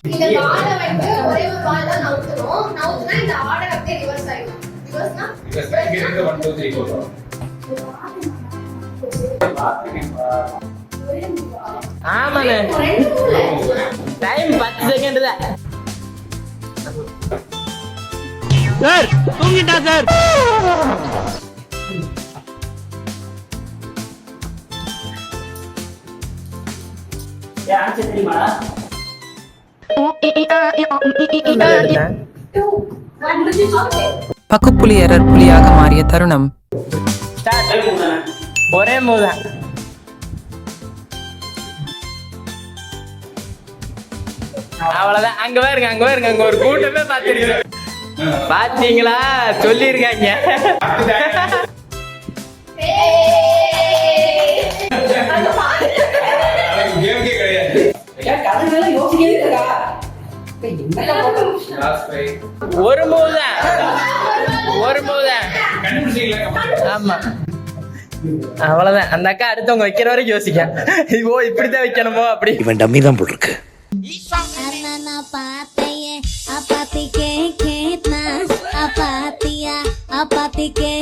இந்த காலை வந்து ஒரே ஒரு கால் தான் நவுத்துறோம். நவுத்துனா இந்த ஆர்டர் அப்படியே ரிவர்ஸ் ஆயிடும். ரிவர்ஸ்னா இங்க இருந்து 1 2 3 போறோம். ஆமாண்ணே டைம் 10 செகண்ட் தான் சார். தூங்கிட்டா சார். பக்குப்புலியரர் புலியாக மாறிய தருணம். ஒரே மூதான். அவ்வளவுதான். அங்க பாருங்க அங்க பாருங்க அங்க ஒரு கூட்டமே பாத்துருக்கு. பாத்தீங்களா சொல்லிருக்காங்க. கேம்கே கிடையாது. ஒரு மூதான் ஒரு மூதான். ஆமா அவ்வளவுதான். அந்த அக்கா அடுத்தவங்க வைக்கிற வரைக்கும் யோசிக்க ஓ இப்படிதான் வைக்கணுமோ அப்படி. இவன் டம்மி தான் போட்டிருக்கு. apatia, apatia, apatia,